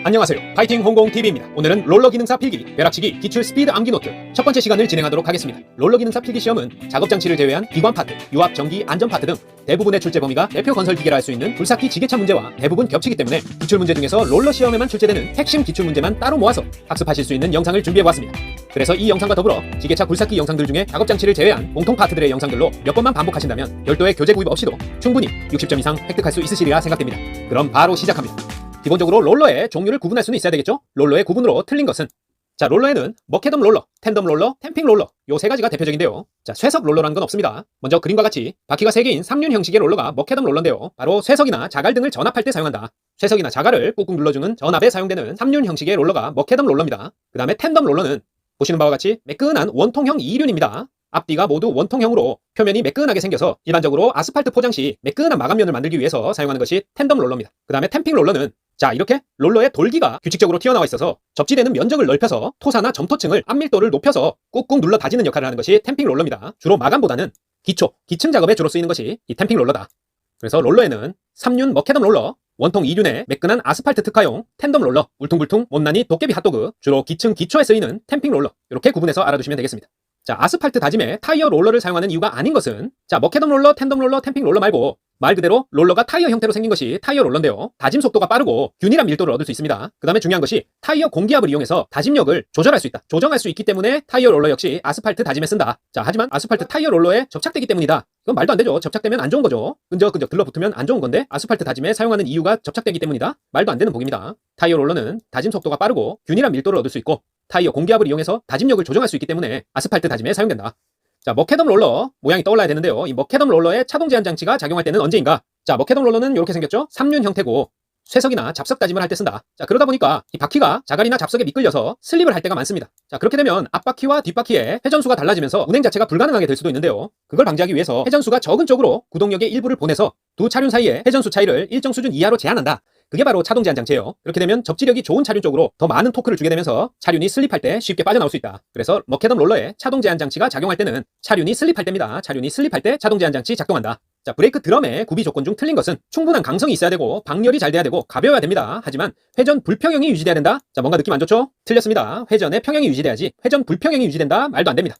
안녕하세요. 파이팅 홍공TV입니다. 오늘은 롤러 기능사 필기, 벼락치기, 기출 스피드 암기 노트 첫 번째 시간을 진행하도록 하겠습니다. 롤러 기능사 필기 시험은 작업장치를 제외한 기관 파트, 유압, 전기, 안전 파트 등 대부분의 출제 범위가 대표 건설 기계라 할 수 있는 불삭기 지게차 문제와 대부분 겹치기 때문에 기출 문제 중에서 롤러 시험에만 출제되는 핵심 기출 문제만 따로 모아서 학습하실 수 있는 영상을 준비해보았습니다. 그래서 이 영상과 더불어 지게차 굴삭기 영상들 중에 작업장치를 제외한 공통 파트들의 영상들로 몇 번만 반복하신다면 별도의 교재 구입 없이도 충분히 60점 이상 획득할 수 있으시리라 생각됩니다. 그럼 바로 시작합니다. 기본적으로 롤러의 종류를 구분할 수는 있어야 되겠죠? 롤러의 구분으로 틀린 것은 롤러에는 머케덤 롤러, 텐덤 롤러, 템핑 롤러 요 세 가지가 대표적인데요. 쇠석 롤러라는 건 없습니다. 먼저 그림과 같이 바퀴가 3개인 3륜 형식의 롤러가 머케덤 롤러인데요. 바로 쇠석이나 자갈 등을 전압할 때 사용한다. 쇠석이나 자갈을 꾹꾹 눌러주는 전압에 사용되는 3륜 형식의 롤러가 머케덤 롤러입니다. 그 다음에 텐덤 롤러는 보시는 바와 같이 매끈한 원통형 2륜입니다. 앞뒤가 모두 원통형으로 표면이 매끈하게 생겨서 일반적으로 아스팔트 포장 시 매끈한 마감면을 만들기 위해서 사용하는 것이 텐덤 롤러입니다. 그 다음에 템핑 롤러는 이렇게 롤러의 돌기가 규칙적으로 튀어나와 있어서 접지되는 면적을 넓혀서 토사나 점토층을 압밀도를 높여서 꾹꾹 눌러 다지는 역할을 하는 것이 템핑 롤러입니다. 주로 마감보다는 기층 작업에 주로 쓰이는 것이 이 템핑 롤러다. 그래서 롤러에는 3륜 머케덤 롤러, 원통 2륜의 매끈한 아스팔트 특화용 텐덤 롤러, 울퉁불퉁 못난이 도깨비 핫도그, 주로 기초에 쓰이는 템핑 롤러 이렇게 구분해서 알아두시면 되겠습니다. 아스팔트 다짐에 타이어 롤러를 사용하는 이유가 아닌 것은 머케덤 롤러, 텐덤 롤러, 템핑 롤러 말고 말 그대로 롤러가 타이어 형태로 생긴 것이 타이어 롤러인데요. 다짐 속도가 빠르고 균일한 밀도를 얻을 수 있습니다. 그 다음에 중요한 것이 타이어 공기압을 이용해서 다짐력을 조절할 수 있다. 조정할 수 있기 때문에 타이어 롤러 역시 아스팔트 다짐에 쓴다. 하지만 아스팔트 타이어 롤러에 접착되기 때문이다. 이건 말도 안 되죠. 접착되면 안 좋은 거죠. 끈적끈적 들러붙으면 안 좋은 건데 아스팔트 다짐에 사용하는 이유가 접착되기 때문이다. 말도 안 되는 복입니다. 타이어 롤러는 다짐 속도가 빠르고 균일한 밀도를 얻을 수 있고 타이어 공기압을 이용해서 다짐력을 조정할 수 있기 때문에 아스팔트 다짐에 사용된다. 머케덤 롤러 모양이 떠올라야 되는데요. 이 머케덤 롤러의 차동 제한 장치가 작용할 때는 언제인가? 머케덤 롤러는 이렇게 생겼죠. 3륜 형태고 쇠석이나 잡석 다짐을 할 때 쓴다. 그러다 보니까 이 바퀴가 자갈이나 잡석에 미끌려서 슬립을 할 때가 많습니다. 그렇게 되면 앞바퀴와 뒷바퀴의 회전수가 달라지면서 운행 자체가 불가능하게 될 수도 있는데요. 그걸 방지하기 위해서 회전수가 적은 쪽으로 구동력의 일부를 보내서 두 차륜 사이의 회전수 차이를 일정 수준 이하로 제한한다. 그게 바로 차동 제한 장치예요. 그렇게 되면 접지력이 좋은 차륜 쪽으로 더 많은 토크를 주게 되면서 차륜이 슬립할 때 쉽게 빠져나올 수 있다. 그래서 머케덤 롤러의 차동 제한 장치가 작용할 때는 차륜이 슬립할 때입니다. 차륜이 슬립할 때 차동 제한 장치 작동한다. 브레이크 드럼의 구비 조건 중 틀린 것은 충분한 강성이 있어야 되고 방열이 잘 돼야 되고 가벼워야 됩니다. 하지만 회전 불평형이 유지돼야 된다. 뭔가 느낌 안 좋죠? 틀렸습니다. 회전의 평형이 유지돼야지 회전 불평형이 유지된다. 말도 안 됩니다.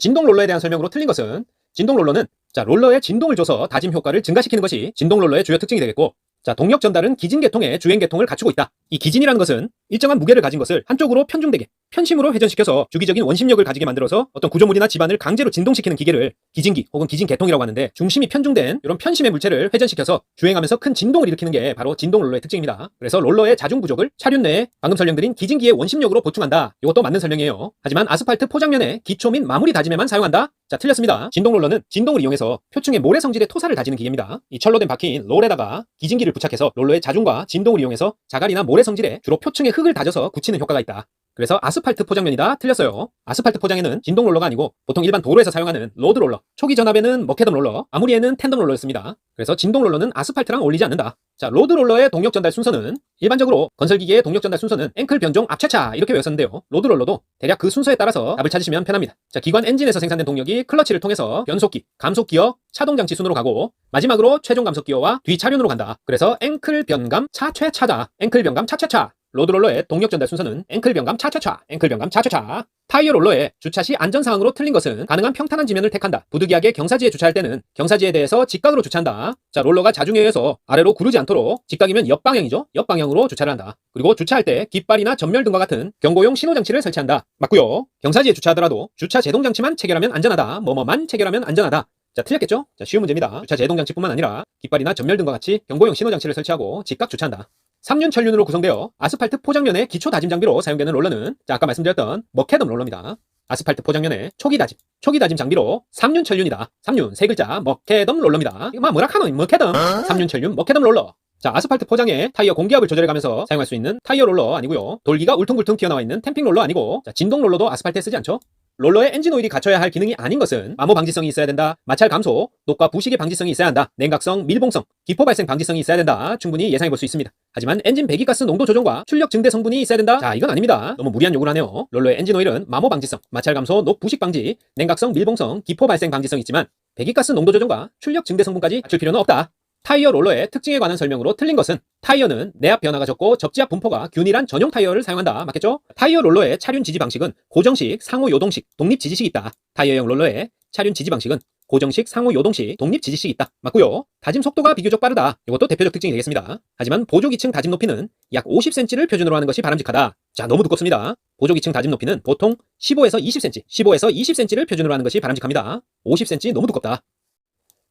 진동 롤러에 대한 설명으로 틀린 것은 진동 롤러는 롤러에 진동을 줘서 다짐 효과를 증가시키는 것이 진동 롤러의 주요 특징이 되겠고 동력 전달은 기진 계통의 주행 계통을 갖추고 있다. 이 기진이라는 것은 일정한 무게를 가진 것을 한쪽으로 편중되게 편심으로 회전시켜서 주기적인 원심력을 가지게 만들어서 어떤 구조물이나 집안을 강제로 진동시키는 기계를 기진기 혹은 기진 계통이라고 하는데 중심이 편중된 이런 편심의 물체를 회전시켜서 주행하면서 큰 진동을 일으키는 게 바로 진동 롤러의 특징입니다. 그래서 롤러의 자중 부족을 차륜 내에 방금 설명드린 기진기의 원심력으로 보충한다. 이것도 맞는 설명이에요. 하지만 아스팔트 포장면의 기초 및 마무리 다짐에만 사용한다? 틀렸습니다. 진동 롤러는 진동을 이용해서 표층의 모래 성질의 토사를 다지는 기계입니다. 이 철로 된 바퀴인 롤에다가 기진기를 부착해서 롤러의 자중과 진동을 이용해서 자갈이나 모래 성질에 주로 표층의 흙을 다져서 굳히는 효과가 있다. 그래서 아스팔트 포장면이다. 틀렸어요. 아스팔트 포장에는 진동 롤러가 아니고 보통 일반 도로에서 사용하는 로드 롤러, 초기 전압에는 머케덤 롤러, 마무리에는 텐덤 롤러였습니다. 그래서 진동 롤러는 아스팔트랑 어울리지 않는다. 로드 롤러의 동력 전달 순서는 일반적으로 건설기계의 동력 전달 순서는 앵클 변종 앞차차 이렇게 외웠었는데요. 로드 롤러도 대략 그 순서에 따라서 답을 찾으시면 편합니다. 기관 엔진에서 생산된 동력이 클러치를 통해서 변속기, 감속기어, 차동장치 순으로 가고 마지막으로 최종 감속기어와 뒤차륜으로 간다. 그래서 앵클 변감 차최차다. 앵클 변감 차최차. 로드롤러의 동력 전달 순서는 앵클 변감 차차차, 앵클 변감 차차차. 타이어 롤러의 주차 시 안전사항으로 틀린 것은 가능한 평탄한 지면을 택한다. 부득이하게 경사지에 주차할 때는 경사지에 대해서 직각으로 주차한다. 롤러가 자중에 의해서 아래로 구르지 않도록 직각이면 옆방향이죠. 옆방향으로 주차를 한다. 그리고 주차할 때 깃발이나 전멸 등과 같은 경고용 신호장치를 설치한다. 맞고요. 경사지에 주차하더라도 주차 제동장치만 체결하면 안전하다. 뭐뭐만 체결하면 안전하다. 틀렸겠죠? 쉬운 문제입니다. 주차 제동장치뿐만 아니라 깃발이나 전멸 등과 같이 경고용 신호장치를 설치하고 직각 주차한다. 3륜 철륜으로 구성되어 아스팔트 포장면의 기초 다짐 장비로 사용되는 롤러는 아까 말씀드렸던 머케덤 롤러입니다. 아스팔트 포장면의 초기 다짐 장비로 3륜 철륜이다. 3륜 세 글자 머케덤 롤러입니다. 이거 뭐라카노 머케덤 3륜 철륜 머케덤 롤러. 아스팔트 포장에 타이어 공기압을 조절해가면서 사용할 수 있는 타이어 롤러 아니고요. 돌기가 울퉁불퉁 튀어나와 있는 템핑 롤러 아니고 진동 롤러도 아스팔트에 쓰지 않죠. 롤러의 엔진 오일이 갖춰야 할 기능이 아닌 것은 마모 방지성이 있어야 된다. 마찰 감소, 녹과 부식의 방지성이 있어야 한다. 냉각성, 밀봉성, 기포 발생 방지성이 있어야 된다. 충분히 예상해 볼 수 있습니다. 하지만 엔진 배기가스 농도 조정과 출력 증대 성분이 있어야 된다. 이건 아닙니다. 너무 무리한 요구를 하네요. 롤러의 엔진 오일은 마모 방지성, 마찰 감소, 녹 부식 방지, 냉각성, 밀봉성, 기포 발생 방지성이 있지만 배기가스 농도 조정과 출력 증대 성분까지 갖출 필요는 없다. 타이어 롤러의 특징에 관한 설명으로 틀린 것은 타이어는 내압 변화가 적고 접지압 분포가 균일한 전용 타이어를 사용한다. 맞겠죠? 타이어 롤러의 차륜 지지 방식은 고정식, 상호 요동식, 독립 지지식이 있다. 타이어형 롤러의 차륜 지지 방식은 고정식, 상호 요동식, 독립 지지식이 있다. 맞고요. 다짐 속도가 비교적 빠르다. 이것도 대표적 특징이 되겠습니다. 하지만 보조 기층 다짐 높이는 약 50cm를 표준으로 하는 것이 바람직하다. 자, 너무 두껍습니다. 보조 기층 다짐 높이는 보통 15에서 20cm, 15에서 20cm를 표준으로 하는 것이 바람직합니다. 50cm 너무 두껍다.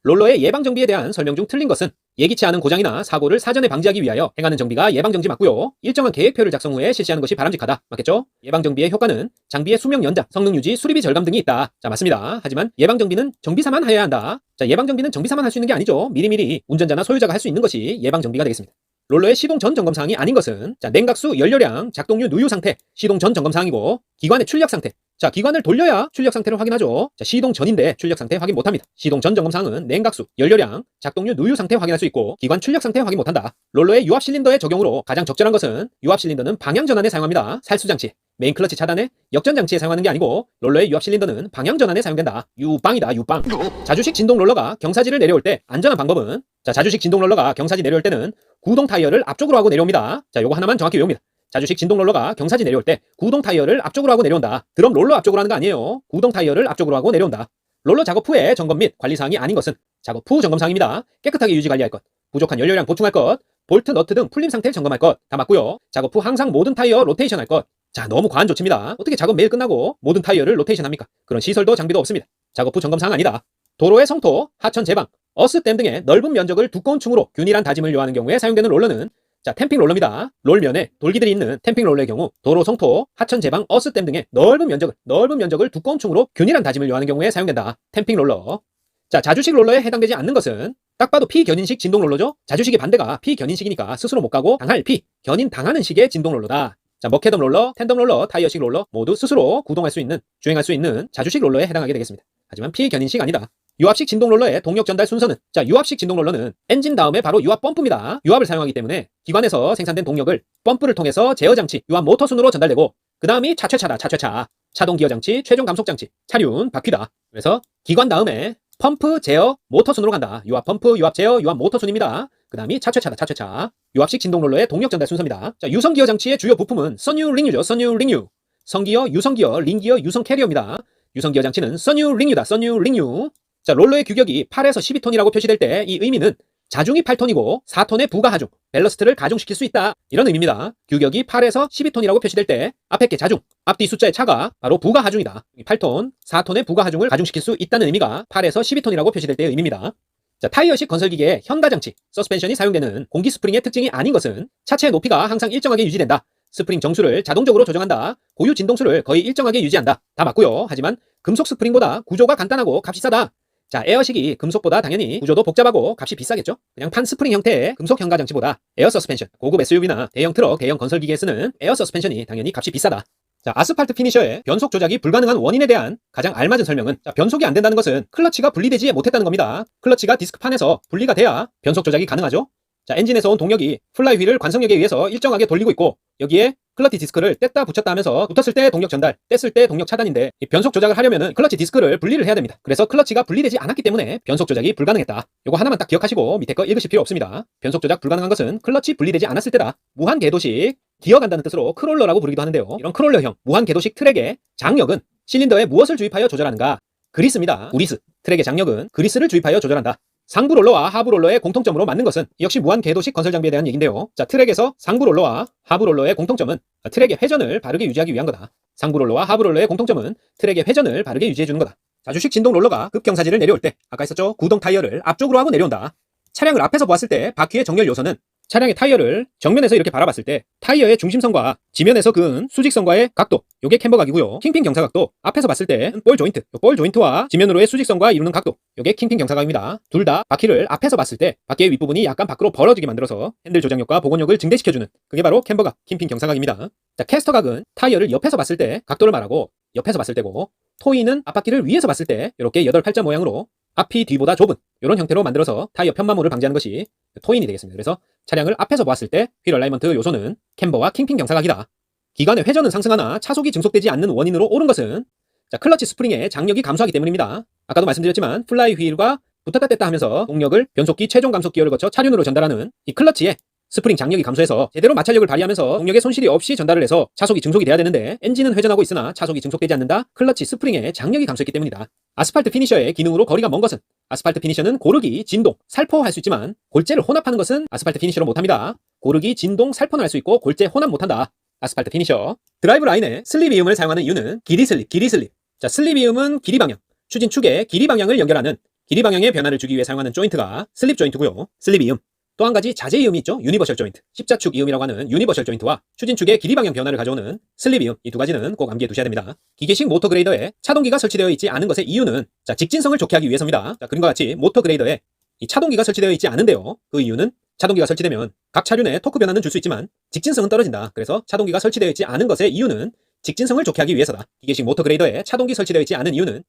롤러의 예방 정비에 대한 설명 중 틀린 것은 예기치 않은 고장이나 사고를 사전에 방지하기 위하여 행하는 정비가 예방 정비 맞고요. 일정한 계획표를 작성 후에 실시하는 것이 바람직하다. 맞겠죠? 예방 정비의 효과는 장비의 수명 연장, 성능 유지, 수리비 절감 등이 있다. 자, 맞습니다. 하지만 예방 정비는 정비사만 해야 한다. 자, 예방 정비는 정비사만 할 수 있는 게 아니죠. 미리미리 운전자나 소유자가 할 수 있는 것이 예방 정비가 되겠습니다. 롤러의 시동 전 점검 사항이 아닌 것은 자, 냉각수, 연료량, 작동류 누유 상태, 시동 전 점검 사항이고 기관의 출력 상태. 자, 기관을 돌려야 출력 상태를 확인하죠. 자, 시동 전인데 출력 상태 확인 못합니다. 시동 전 점검 사항은 냉각수, 연료량, 작동류 누유 상태 확인할 수 있고 기관 출력 상태 확인 못한다. 롤러의 유압 실린더의 적용으로 가장 적절한 것은 유압 실린더는 방향 전환에 사용합니다. 살수 장치, 메인 클러치 차단에 역전 장치에 사용하는 게 아니고 롤러의 유압 실린더는 방향 전환에 사용된다. 유빵이다, 유빵. 자주식 진동 롤러가 경사지를 내려올 때 안전한 방법은 자, 자주식 진동 롤러가 경사지 내려올 때는 구동 타이어를 앞쪽으로 하고 내려옵니다. 자, 요거 하나만 정확히 외웁니다. 자주식 진동 롤러가 경사지 내려올 때 구동 타이어를 앞쪽으로 하고 내려온다. 드럼 롤러 앞쪽으로 하는 거 아니에요. 구동 타이어를 앞쪽으로 하고 내려온다. 롤러 작업 후에 점검 및 관리사항이 아닌 것은 작업 후 점검사항입니다. 깨끗하게 유지 관리할 것, 부족한 연료량 보충할 것, 볼트, 너트 등 풀림 상태를 점검할 것 다 맞고요. 작업 후 항상 모든 타이어 로테이션 할 것. 자, 너무 과한 조치입니다. 어떻게 작업 매일 끝나고 모든 타이어를 로테이션 합니까? 그런 시설도 장비도 없습니다. 작업 후 점검사항 아니다. 도로의 성토, 하천 제방, 어스댐 등의 넓은 면적을 두꺼운 층으로 균일한 다짐을 요하는 경우에 사용되는 롤러는 자, 템핑 롤러입니다. 롤면에 돌기들이 있는 템핑 롤러의 경우 도로 성토, 하천 제방, 어스댐 등의 넓은 면적을 두꺼운 층으로 균일한 다짐을 요하는 경우에 사용된다. 템핑 롤러. 자, 자주식 롤러에 해당되지 않는 것은 딱 봐도 피견인식 진동 롤러죠. 자주식의 반대가 피견인식이니까 스스로 못 가고 당할 견인 당하는 식의 진동 롤러다. 자, 머케덤 롤러, 텐덤 롤러, 타이어식 롤러 모두 스스로 구동할 수 있는, 주행할 수 있는 자주식 롤러에 해당하게 되겠습니다. 하지만 피견인식 아니다. 유압식 진동 롤러의 동력 전달 순서는 자, 유압식 진동 롤러는 엔진 다음에 바로 유압 펌프입니다. 유압을 사용하기 때문에 기관에서 생산된 동력을 펌프를 통해서 제어 장치, 유압 모터 순으로 전달되고 그 다음이 차최차다. 차최차. 차동 기어 장치, 최종 감속 장치, 차륜, 바퀴다. 그래서 기관 다음에 펌프, 제어, 모터 순으로 간다. 유압 펌프, 유압 제어, 유압 모터 순입니다. 그 다음이 차최차다. 차최차. 유압식 진동 롤러의 동력 전달 순서입니다. 자, 유성 기어 장치의 주요 부품은 선유, 링유죠. 선유, 링유. 성기어, 유성기어, 링기어, 유성 캐리어입니다. 유성 기어 장치는 선유, 링유다. 선유, 링유. 자, 롤러의 규격이 8에서 12톤이라고 표시될 때 이 의미는 자중이 8톤이고 4톤의 부가 하중, 밸러스트를 가중시킬 수 있다. 이런 의미입니다. 규격이 8에서 12톤이라고 표시될 때 앞에 게 자중, 앞뒤 숫자의 차가 바로 부가 하중이다. 8톤, 4톤의 부가 하중을 가중시킬 수 있다는 의미가 8에서 12톤이라고 표시될 때의 의미입니다. 자, 타이어식 건설기계의 현가장치, 서스펜션이 사용되는 공기 스프링의 특징이 아닌 것은 차체의 높이가 항상 일정하게 유지된다. 스프링 정수를 자동적으로 조정한다. 고유 진동수를 거의 일정하게 유지한다. 다 맞고요. 하지만 금속 스프링보다 구조가 간단하고 값이 싸다. 자, 에어식이 금속보다 당연히 구조도 복잡하고 값이 비싸겠죠? 그냥 판 스프링 형태의 금속 현가장치보다 에어 서스펜션, 고급 SUV나 대형 트럭, 대형 건설기계에 쓰는 에어 서스펜션이 당연히 값이 비싸다. 자, 아스팔트 피니셔의 변속 조작이 불가능한 원인에 대한 가장 알맞은 설명은 자, 변속이 안 된다는 것은 클러치가 분리되지 못했다는 겁니다. 클러치가 디스크판에서 분리가 돼야 변속 조작이 가능하죠? 자, 엔진에서 온 동력이 플라이휠을 관성력에 의해서 일정하게 돌리고 있고 여기에 클러치 디스크를 뗐다 붙였다 하면서 붙었을 때 동력 전달, 뗐을 때 동력 차단인데 이 변속 조작을 하려면 클러치 디스크를 분리를 해야 됩니다. 그래서 클러치가 분리되지 않았기 때문에 변속 조작이 불가능했다. 요거 하나만 딱 기억하시고 밑에 거 읽으실 필요 없습니다. 변속 조작 불가능한 것은 클러치 분리되지 않았을 때다. 무한 궤도식, 기어간다는 뜻으로 크롤러라고 부르기도 하는데요. 이런 크롤러형 무한 궤도식 트랙의 장력은 실린더에 무엇을 주입하여 조절하는가? 그리스입니다. 그리스. 트랙의 장력은 그리스를 주입하여 조절한다. 상부 롤러와 하부 롤러의 공통점으로 맞는 것은 역시 무한 궤도식 건설 장비에 대한 얘기인데요. 자, 트랙에서 상부 롤러와 하부 롤러의 공통점은 트랙의 회전을 바르게 유지하기 위한 거다. 상부 롤러와 하부 롤러의 공통점은 트랙의 회전을 바르게 유지해주는 거다. 자주식 진동 롤러가 급경사지를 내려올 때 아까 있었죠? 구동 타이어를 앞쪽으로 하고 내려온다. 차량을 앞에서 보았을 때 바퀴의 정렬 요소는 차량의 타이어를 정면에서 이렇게 바라봤을 때 타이어의 중심선과 지면에서 그은 수직선과의 각도, 요게 캠버각이고요. 킹핀 경사각도, 앞에서 봤을 때 볼 조인트, 볼 조인트와 지면으로의 수직선과 이루는 각도, 요게 킹핀 경사각입니다. 둘 다 바퀴를 앞에서 봤을 때 바퀴의 윗부분이 약간 밖으로 벌어지게 만들어서 핸들 조작력과 복원력을 증대시켜주는 그게 바로 캠버각, 킹핀 경사각입니다. 자, 캐스터각은 타이어를 옆에서 봤을 때 각도를 말하고 옆에서 봤을 때고, 토이는 앞바퀴를 위에서 봤을 때 이렇게 8팔자 모양으로 앞이 뒤보다 좁은 이런 형태로 만들어서 타이어 편마모를 방지하는 것이 토인이 되겠습니다. 그래서 차량을 앞에서 보았을 때 휠 얼라이먼트 요소는 캠버와 킹핀 경사각이다. 기관의 회전은 상승하나 차속이 증속되지 않는 원인으로 옳은 것은 자, 클러치 스프링의 장력이 감소하기 때문입니다. 아까도 말씀드렸지만 플라이 휠과 붙었다 뗐다 하면서 동력을 변속기 최종 감속 기어를 거쳐 차륜으로 전달하는 이 클러치에 스프링 장력이 감소해서 제대로 마찰력을 발휘하면서 동력의 손실이 없이 전달을 해서 차속이 증속이 돼야 되는데 엔진은 회전하고 있으나 차속이 증속되지 않는다. 클러치 스프링의 장력이 감소했기 때문이다. 아스팔트 피니셔의 기능으로 거리가 먼 것은 아스팔트 피니셔는 고르기, 진동, 살포할 수 있지만 골재를 혼합하는 것은 아스팔트 피니셔로 못합니다. 고르기, 진동, 살포는 할 수 있고 골재 혼합 못한다. 아스팔트 피니셔. 드라이브 라인에 슬립이음을 사용하는 이유는 길이 슬립. 자, 슬립이음은 길이 방향, 추진 축의 길이 방향을 연결하는 길이 방향의 변화를 주기 위해 사용하는 조인트가 슬립 조인트고요. 슬립이음. 또 한 가지 자재 이음이 있죠. 유니버셜 조인트. 십자축 이음이라고 하는 유니버셜 조인트와 추진축의 길이 방향 변화를 가져오는 슬립 이음. 이 두 가지는 꼭 암기해 두셔야 됩니다. 기계식 모터 그레이더에 차동기가 설치되어 있지 않은 것의 이유는 자, 직진성을 좋게 하기 위해서입니다. 자, 그림과 같이 모터 그레이더에 이 차동기가 설치되어 있지 않은데요. 그 이유는 차동기가 설치되면 각 차륜에 토크 변화는 줄 수 있지만 직진성은 떨어진다. 그래서 차동기가 설치되어 있지 않은 것의 이유는 직진성을 좋게 하기 위해서다. 기계식 모터 그레이더에 차동기 설치되어 있지 않은 이유는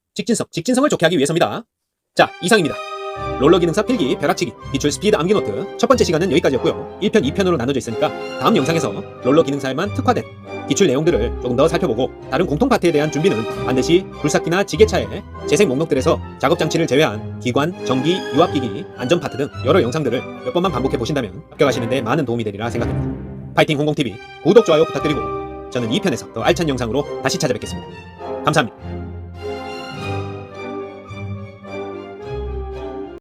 직진성을 좋게 하기 위해서입니다. 자, 이상입니다. 롤러 기능사 필기, 벼락치기, 기출 스피드 암기 노트 첫 번째 시간은 여기까지였고요. 1편, 2편으로 나눠져 있으니까 다음 영상에서 롤러 기능사에만 특화된 기출 내용들을 조금 더 살펴보고 다른 공통 파트에 대한 준비는 반드시 굴삭기나 지게차의 재생 목록들에서 작업장치를 제외한 기관, 전기, 유압기기, 안전 파트 등 여러 영상들을 몇 번만 반복해 보신다면 합격하시는 데 많은 도움이 되리라 생각합니다. 파이팅 홍공TV 구독, 좋아요 부탁드리고 저는 2편에서 더 알찬 영상으로 다시 찾아뵙겠습니다. 감사합니다.